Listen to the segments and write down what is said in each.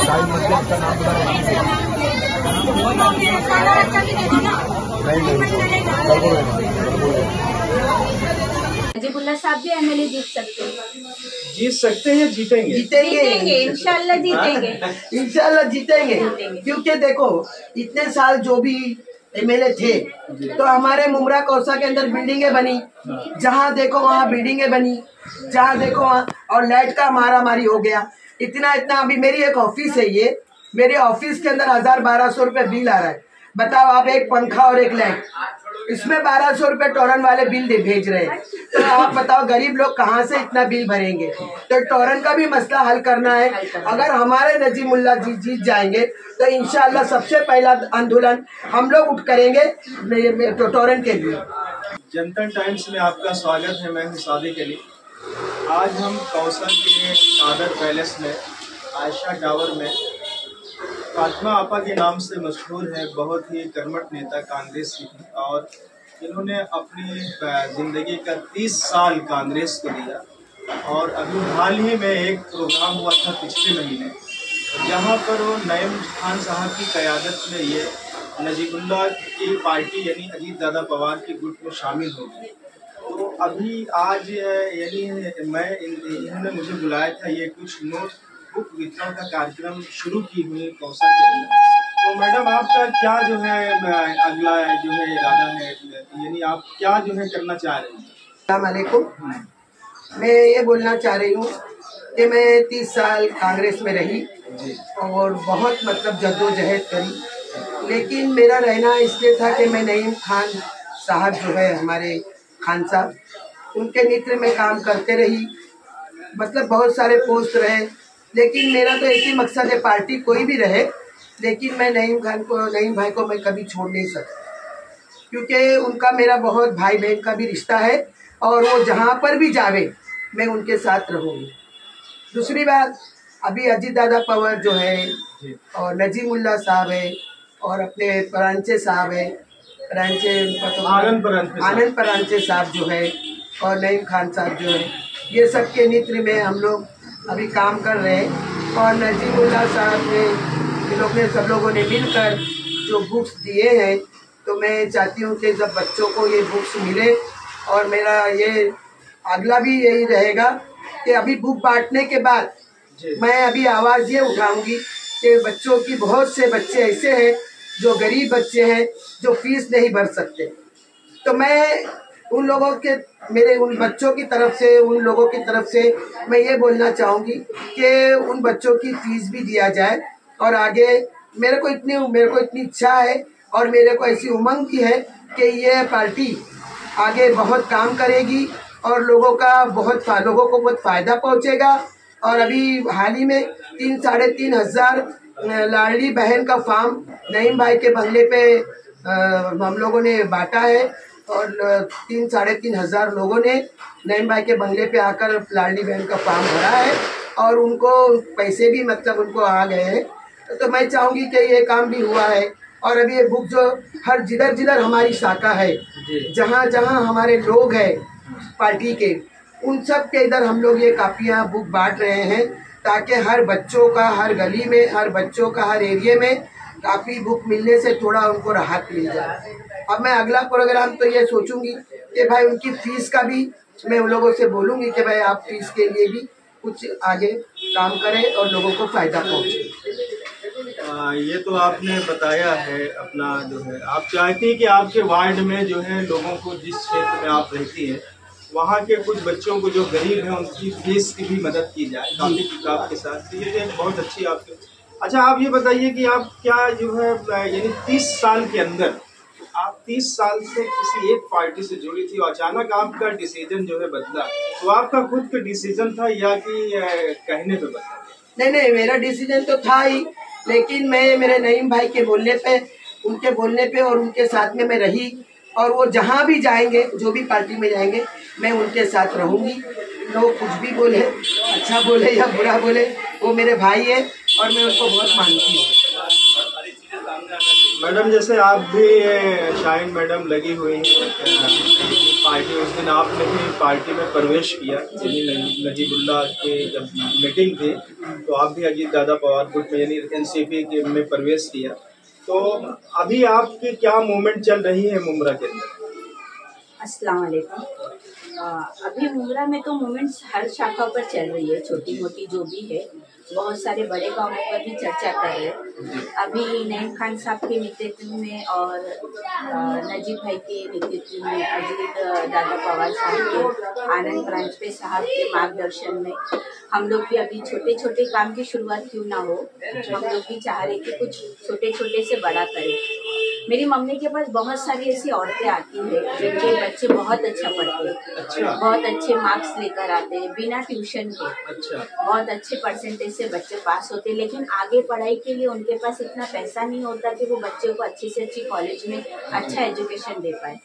साहिब मस्जिद का नाम नजीबुल्लाह साहब भी एमएलए जीत सकते हैं। जीत सकते हैं, जीतेंगे जीतेंगे इंशाल्लाह जीतेंगे। इंशाल्लाह जीतेंगे। क्योंकि देखो इतने साल जो भी एमएलए थे तो हमारे मुमरा कौसा के अंदर बिल्डिंगें बनी, जहाँ देखो वहाँ बिल्डिंगें बनी, जहाँ देखो वहाँ, और लाइट का मारामारी हो गया। इतना अभी मेरी एक ऑफिस है, ये मेरे ऑफिस के अंदर 1000-1200 रुपये बिल आ रहा है। बताओ आप, एक पंखा और एक लाइट, इसमें 1200 रुपये टोरन वाले बिल भेज रहे हैं। तो आप बताओ गरीब लोग कहाँ से इतना बिल भरेंगे। तो टोरन का भी मसला हल करना है। अगर हमारे नजीमुल्लाह जी जीत जाएंगे तो इंशाल्लाह सबसे पहला आंदोलन हम लोग उठ करेंगे टोरन के लिए। जनता टाइम्स में आपका स्वागत है। मैं हूं सादिक अली। आज हम कौसा के कादर पैलेस में आयशा टावर में फातिमा आपा के नाम से मशहूर है, बहुत ही कर्मठ नेता कांग्रेस की थी और इन्होंने अपनी ज़िंदगी का 30 साल कांग्रेस को दिया। और अभी हाल ही में एक प्रोग्राम हुआ था पिछले महीने, जहां पर वो नईम खान साहब की क़यादत में ये नजीबुल्लाह की पार्टी यानी अजीत दादा पवार की गुट में शामिल हो गई। तो अभी आज यानी इन्होंने मुझे बुलाया था, ये कुछ नोट बुक वितरण का कार्यक्रम शुरू की हुई कौसा के अंदर। तो मैडम आपका क्या जो है अगला जो है इरादा है, यानी आप क्या जो है करना चाह रहे हैं? अस्सलाम वालेकुम। मैं ये बोलना चाह रही हूँ कि मैं 30 साल कांग्रेस में रही और बहुत मतलब जद्दोजहद करी, लेकिन मेरा रहना इसलिए था कि मैं नईम खान साहब जो है हमारे खान साहब, उनके नेतृत्व में काम करते रही। मतलब बहुत सारे पोस्ट रहे, लेकिन मेरा तो एक ही मकसद है, पार्टी कोई भी रहे लेकिन मैं नईम भाई को मैं कभी छोड़ नहीं सकता, क्योंकि उनका मेरा बहुत भाई बहन का भी रिश्ता है और वो जहाँ पर भी जावे मैं उनके साथ रहूँगी। दूसरी बात, अभी अजीत दादा पवार जो है और नजीमुल्लाह साहब है और अपने परांचे साहब है, आनंद परांचे साहब जो है और नईम खान साहब जो है, ये सब के नेतृत्व में हम लोग अभी काम कर रहे हैं। और नजीमुल्लाह साहब ने सब लोगों ने मिलकर जो बुक्स दिए हैं, तो मैं चाहती हूँ कि जब बच्चों को ये बुक्स मिले, और मेरा ये अगला भी यही रहेगा कि अभी बुक बांटने के बाद मैं अभी आवाज़ ये उठाऊंगी कि बच्चों की, बहुत से बच्चे ऐसे हैं जो गरीब बच्चे हैं जो फीस नहीं भर सकते, तो मैं उन लोगों के, मेरे उन बच्चों की तरफ से, उन लोगों की तरफ से मैं ये बोलना चाहूँगी कि उन बच्चों की फीस भी दिया जाए। और आगे मेरे को इतनी इच्छा है और मेरे को ऐसी उमंग की है कि ये पार्टी आगे बहुत काम करेगी और लोगों को बहुत फ़ायदा पहुँचेगा। और अभी हाल ही में 3-3.5 हज़ार लाडली बहन का फॉर्म नईम भाई के बंगले पे हम लोगों ने बांटा है और 3-3.5 हज़ार लोगों ने नईम भाई के बंगले पे आकर लाडली बहन का फॉर्म भरा है और उनको पैसे भी मतलब उनको आ गए हैं। तो मैं चाहूँगी कि ये काम भी हुआ है। और अभी ये बुक जो हर जिधर हमारी शाखा है, जहाँ हमारे लोग हैं पार्टी के, उन सब के इधर हम लोग ये कापियाँ बुक बांट रहे हैं, ताकि हर बच्चों का, हर गली में, हर बच्चों का, हर एरिया में कापी बुक मिलने से थोड़ा उनको राहत मिल जाए। अब मैं अगला प्रोग्राम तो ये सोचूंगी कि भाई उनकी फीस का भी मैं उन लोगों से बोलूँगी कि भाई आप फीस के लिए भी कुछ आगे काम करें और लोगों को फ़ायदा पहुँचे। ये तो आपने बताया है अपना जो है, आप चाहती हैं कि आपके वार्ड में जो है लोगों को, जिस क्षेत्र में आप रहती हैं, वहाँ के कुछ बच्चों को जो गरीब हैं उनकी फीस की भी मदद की जाए कापी किताब के साथ। ये बहुत अच्छी आपकी। अच्छा, आप ये बताइए कि आप क्या जो है यानी 30 साल के अंदर आप 30 साल से किसी एक पार्टी से जुड़ी थी और अचानक आपका डिसीजन जो है बदला, तो आपका खुद का डिसीजन था या कि कहने पे बदला? नहीं, मेरा डिसीजन तो था ही, लेकिन मैं मेरे नईम भाई के बोलने पे, उनके बोलने पे और उनके साथ में मैं रही। और वो जहाँ भी जाएंगे, जो भी पार्टी में जाएंगे, मैं उनके साथ रहूँगी। लोग कुछ भी बोले, अच्छा बोले या बुरा बोले, वो मेरे भाई है और मैं उनको बहुत मानती हूँ। मैडम, जैसे आप भी शाहीन मैडम लगी हुई हैं पार्टी, उस दिन आपने भी पार्टी में प्रवेश किया। यानी नजीबुल्लाह के जब मीटिंग थी तो आप भी अजीत दादा पवार गुट में यानी एनसीपी के में प्रवेश किया। तो अभी आपकी क्या मूवमेंट चल रही है मुमरा के अंदर? अस्सलाम वालेकुम। अभी मुमरा में तो मूवमेंट्स हर शाखा पर चल रही है, छोटी मोटी जो भी है। बहुत सारे बड़े कामों पर भी चर्चा कर रहे हैं। अभी नईम खान साहब के नेतृत्व में और नजीब भाई के नेतृत्व में, अजीत दादा पवार साहब के, आनंद राजपे साहब के मार्गदर्शन में हम लोग भी अभी छोटे छोटे काम की शुरुआत क्यों ना हो, हम लोग भी चाह रहे कि कुछ छोटे छोटे से बड़ा करें। मेरी मम्मी के पास बहुत सारी ऐसी औरतें आती हैं जिनके बच्चे बहुत अच्छा पढ़ते हैं, अच्छा, बहुत अच्छे मार्क्स लेकर आते हैं बिना ट्यूशन के। अच्छा, बहुत अच्छे परसेंटेज से बच्चे पास होते हैं, लेकिन आगे पढ़ाई के लिए उनके पास इतना पैसा नहीं होता कि वो बच्चे को अच्छी से अच्छी कॉलेज में अच्छा एजुकेशन दे पाए।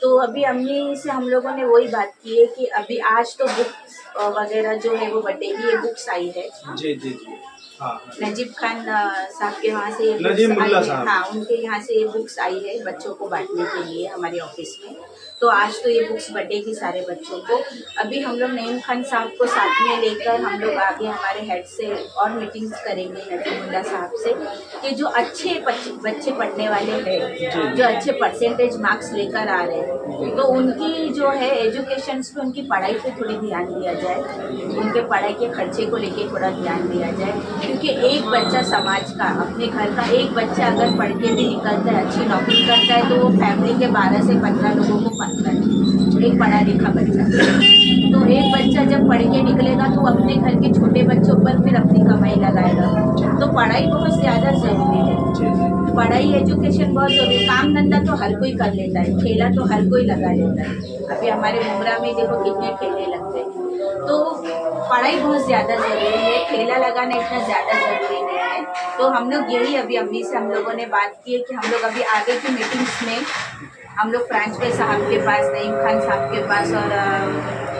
तो अभी अम्मी से हम लोगों ने वही बात की है कि अभी आज तो बुक्स वगैरह जो है वो बटेगी, ये बुक्स आई है। जी जी जी, हाँ, नजीब खान साहब के वहाँ से ये नजीब बुक्स आई मुल्ला है। साहब। हाँ, उनके यहाँ से ये बुक्स आई है बच्चों को बांटने के लिए हमारे ऑफिस में। तो आज तो ये बुक्स बटेगी सारे बच्चों को। अभी हम लोग नईम खान साहब को साथ में लेकर हम लोग आगे हमारे हेड से और मीटिंग्स करेंगे नजीब मुल्ला साहब से कि जो अच्छे बच्चे पढ़ने वाले हैं, जो अच्छे परसेंटेज मार्क्स लेकर आ रहे हैं, तो उनकी जो है एजुकेशन पे, उनकी पढ़ाई पे थोड़ी ध्यान दिया जाए, उनके पढ़ाई के खर्चे को लेके थोड़ा ध्यान दिया जाए। क्योंकि एक बच्चा समाज का, अपने घर का एक बच्चा अगर पढ़ के भी निकलता है, अच्छी नौकरी करता है, तो वो फैमिली के 12 से 15 लोगों को पालता है, एक पढ़ा लिखा बच्चा। तो एक बच्चा जब पढ़ के निकलेगा तो अपने घर के छोटे बच्चों पर फिर अपनी कमाई लगाएगा। तो पढ़ाई बहुत ज़्यादा ज़रूरी है, पढ़ाई एजुकेशन बहुत जरूरी है। काम धंधा तो हर कोई कर लेता है, ठेला तो हर कोई लगा लेता है। अभी हमारे मुमरा में देखो कितने ठेले लगते हैं। तो पढ़ाई बहुत ज़्यादा ज़रूरी है, ठेला लगाना इतना ज़्यादा ज़रूरी नहीं है। तो हम लोग यही अभी अम्मी से हम लोगों ने बात की है कि हम लोग अभी आगे की मीटिंग्स में हम लोग फ्रांस साहब के पास, नईम खान साहब के पास और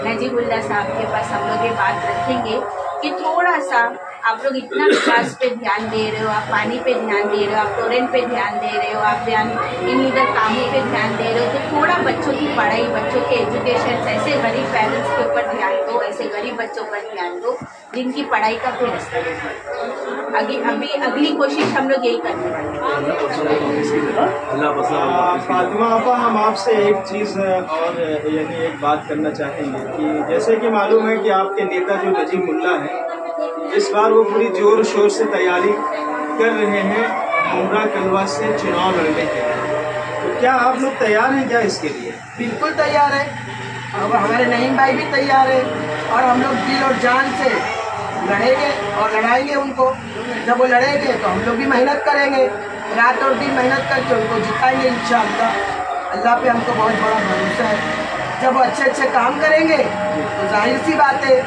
नजीबुल्लाह साहब के पास हम लोग ये बात रखेंगे कि थोड़ा सा आप लोग इतना विकास पे ध्यान दे रहे हो, आप पानी पे ध्यान दे रहे हो, आप टोरेंट पे ध्यान दे रहे हो, आप ध्यान इन इधर कामों पे ध्यान दे रहे हो, तो थोड़ा बच्चों की पढ़ाई, बच्चों के एजुकेशन, ऐसे गरीब पेरेंट्स के ऊपर ध्यान दो, ऐसे गरीब बच्चों पर ध्यान दो जिनकी पढ़ाई का कोई रास्ता नहीं। अभी अगली कोशिश हम लोग यही करने वाले हैं। फातिमा आपा, हम आपसे एक चीज़ और यानी एक बात करना चाहेंगे कि जैसे कि मालूम है कि आपके नेता जो नजीब मुल्ला हैं, इस बार वो पूरी जोर शोर से तैयारी कर रहे हैं मुमरा कलवा से चुनाव लड़ने के लिए। तो क्या आप लोग तैयार हैं क्या इसके लिए? बिल्कुल तैयार है, और हमारे नईम भाई भी तैयार है, और हम लोग दिल और जान से लड़ेंगे और लड़ाएंगे उनको। जब वो लड़ेंगे तो हम लोग भी मेहनत करेंगे, रात और दिन मेहनत करके उनको जिताएंगे इंशाअल्लाह। अल्लाह पे हमको बहुत बड़ा भरोसा है। जब वो अच्छे अच्छे काम करेंगे तो जाहिर सी बात है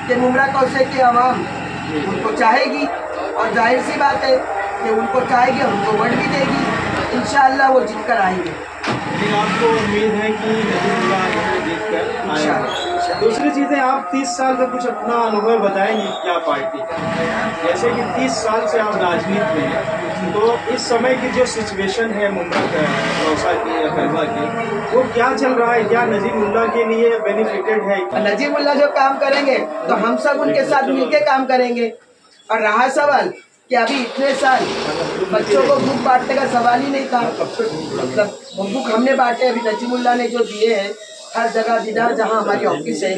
कि मुमरा कौसे की आवाम उनको चाहेगी, और जाहिर सी बात है कि उनको चाहेगी और उनको वोट भी देगी। इंशाअल्लाह वो जीत कर आएंगे। लेकिन आपको उम्मीद है कि नजीबुल्लाह जीत कर आएंगे। दूसरी चीज़ें, आप 30 साल का कुछ अपना अनुभव बताएंगे क्या पार्टी का? जैसे कि 30 साल से आप राजनीति में हैं, तो इस समय की जो सिचुएशन है मुमरा कौसा की या कलवा की, वो क्या चल रहा है? क्या नजीबुल्लाह के लिए बेनिफिटेड है? नजीबुल्लाह जो काम करेंगे तो हम सब उनके साथ मिलके काम करेंगे। और रहा सवाल कि अभी इतने साल बच्चों को बुक बांटने का सवाल ही नहीं था, मतलब वो बुक हमने बांटे। अभी नजीबुल्लाह ने जो दिए हैं हर जगह, जिधर जहाँ हमारी ऑफिस है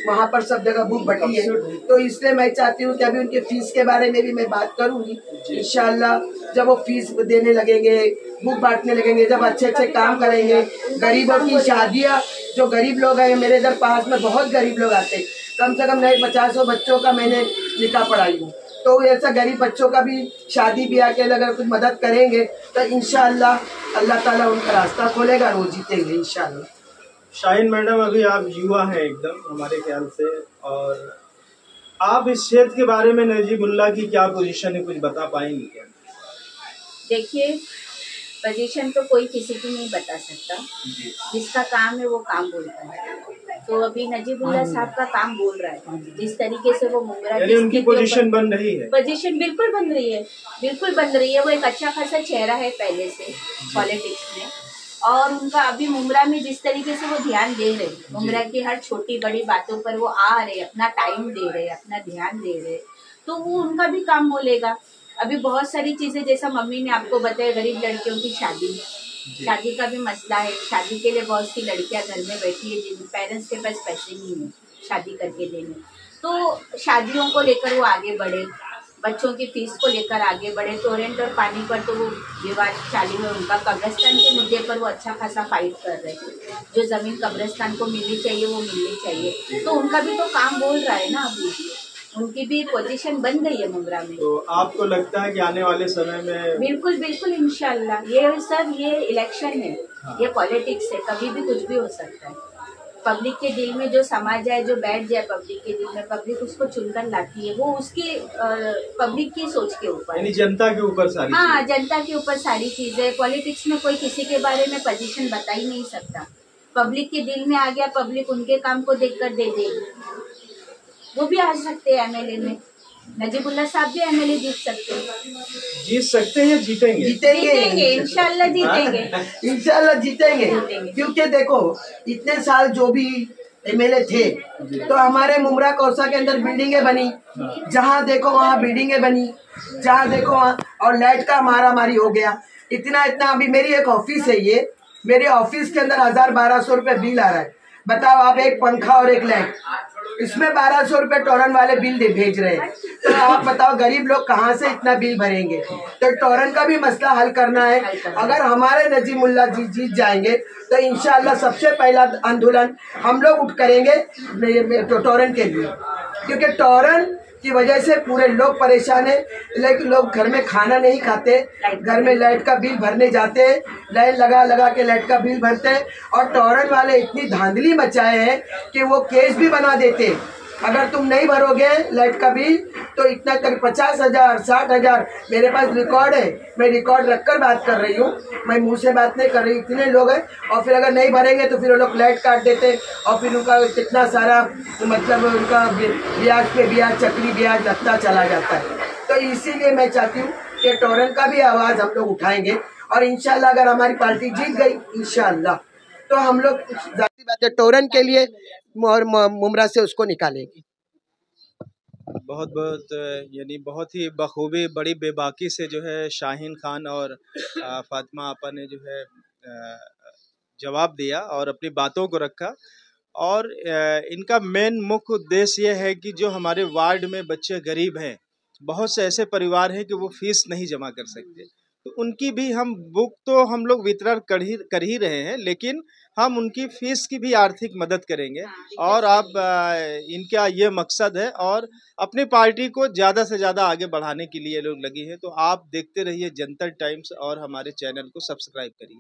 वहाँ पर सब जगह बुक बटी है। तो इसलिए मैं चाहती हूँ कि अभी उनके फीस के बारे में भी मैं बात करूँगी इंशाअल्लाह। जब वो फीस देने लगेंगे, बुक बांटने लगेंगे, जब अच्छे अच्छे काम करेंगे, गरीबों की शादियाँ, जो गरीब लोग हैं, मेरे इधर पास में बहुत गरीब लोग आते हैं, कम से कम 50 बच्चों का मैंने निकाह पढ़ाई हूँ। तो ऐसा गरीब बच्चों का भी शादी ब्याह के अगर कुछ मदद करेंगे तो इंशाअल्लाह अल्लाह ताला उनका रास्ता खोलेगा, वो जीतेंगे इंशाअल्लाह। शाहीन मैडम, अभी आप युवा हैं एकदम हमारे ख्याल से, और आप इस क्षेत्र के बारे में नजीबुल्लाह की क्या पोजीशन है, कुछ बता पाएंगे क्या? देखिए, पोजीशन तो कोई किसी की नहीं बता सकता, जिसका काम है वो काम बोलता है। तो अभी नजीबुल्लाह साहब का काम बोल रहा है, जिस तरीके से वो मुमरा यानी उनकी पोजीशन बन रही है। पोजीशन बिल्कुल बन रही है, बिल्कुल बन रही है। वो एक अच्छा खासा चेहरा है पहले से पॉलिटिक्स में, और उनका अभी मुमरा में जिस तरीके से वो ध्यान दे रहे, मुमरा की हर छोटी बड़ी बातों पर वो आ रहे, अपना टाइम दे रहे, अपना ध्यान दे रहे, तो वो उनका भी काम बोलेगा। अभी बहुत सारी चीजें, जैसा मम्मी ने आपको बताया, गरीब लड़कियों की शादी का भी मसला है। शादी के लिए बहुत सी लड़कियां घर में बैठी है जिन पेरेंट्स के पास पैसे नहीं है शादी करके देने, तो शादियों को लेकर वो आगे बढ़े, बच्चों की फीस को लेकर आगे बढ़े। टोरेंट और पानी पर तो वो विवाद चालू है उनका, कब्रिस्तान के मुद्दे पर वो अच्छा खासा फाइट कर रहे हैं। जो जमीन कब्रिस्तान को मिलनी चाहिए वो मिलनी चाहिए, तो उनका भी तो काम बोल रहा है ना, अभी उनकी भी पोजीशन बन गई है मुमरा में। तो आपको लगता है कि आने वाले समय में? बिल्कुल बिल्कुल, इंशाल्लाह। ये इलेक्शन है, ये पॉलिटिक्स है, कभी भी कुछ भी हो सकता है। पब्लिक के दिल में जो समा जाए, जो बैठ जाए पब्लिक के दिल में, पब्लिक उसको चुनकर लाती है, वो उसकी पब्लिक की सोच के ऊपर, यानी जनता के ऊपर सारी हाँ, जनता के ऊपर सारी चीजें। पॉलिटिक्स में कोई किसी के बारे में पोजीशन बता ही नहीं सकता। पब्लिक के दिल में आ गया, पब्लिक उनके काम को देखकर दे देगी। वो भी आ सकते हैं एमएलए में, नजीबुल्ला साहब भी एमएलए जीत सकते हैं या जीतेंगे? जीतेंगे, इंशाल्लाह जीतेंगे। इंशाल्लाह जीतेंगे, क्योंकि देखो इतने साल जो भी एमएलए थे, तो हमारे मुमरा कौसा के अंदर बिल्डिंगें बनी, जहाँ देखो वहाँ बिल्डिंगें बनी, जहाँ देखो वहाँ, और लाइट का मारामारी हो गया इतना। अभी मेरी एक ऑफिस है, ये मेरे ऑफिस के अंदर 1000-1200 रुपये बिल आ रहा है। बताओ आप, एक पंखा और एक लाइट, इसमें 1200 रुपये टोरन वाले बिल भेज रहे हैं। तो आप बताओ गरीब लोग कहाँ से इतना बिल भरेंगे? तो टोरन का भी मसला हल करना है। अगर हमारे नजीमुल्ला जी जीत जाएंगे तो इंशाल्लाह सबसे पहला आंदोलन हम लोग उठ करेंगे टोरन के लिए, क्योंकि टोरन की वजह से पूरे लोग परेशान है। लेकिन लोग घर में खाना नहीं खाते, घर में लाइट का बिल भरने जाते हैं, लाइन लगा लगा के लाइट का बिल भरते हैं। और टोरन वाले इतनी धांधली मचाए हैं कि वो केस भी बना देते, अगर तुम नहीं भरोगे लाइट का बिल तो इतना तक 50,000 60,000, मेरे पास रिकॉर्ड है, मैं रिकॉर्ड रखकर बात कर रही हूँ, मैं मुंह से बात नहीं कर रही। इतने लोग हैं, और फिर अगर नहीं भरेंगे तो फिर वो लोग लाइट काट देते, और फिर उनका कितना सारा मतलब उनका ब्याज पे ब्याज, चक्री ब्याज लगता चला जाता है। तो इसीलिए मैं चाहती हूँ कि टोरन का भी आवाज़ हम लोग उठाएंगे, और इंशाल्लाह अगर हमारी पार्टी जीत गई इंशाल्लाह, तो हम लोग जाती बात है टोरन के लिए और मुमरा से उसको निकालेंगे। बहुत बहुत यानी बहुत ही बखूबी, बड़ी बेबाकी से जो है शाहीन खान और फातिमा आपा ने जो है जवाब दिया और अपनी बातों को रखा। और इनका मेन मुख्य उद्देश्य ये है कि जो हमारे वार्ड में बच्चे गरीब हैं, बहुत से ऐसे परिवार हैं कि वो फीस नहीं जमा कर सकते, तो उनकी भी हम बुक तो हम लोग वितरण कर ही रहे हैं, लेकिन हम उनकी फीस की भी आर्थिक मदद करेंगे। और आप इनका ये मकसद है, और अपनी पार्टी को ज़्यादा से ज़्यादा आगे बढ़ाने के लिए लोग लगी हैं। तो आप देखते रहिए जनता टाइम्स और हमारे चैनल को सब्सक्राइब करिए।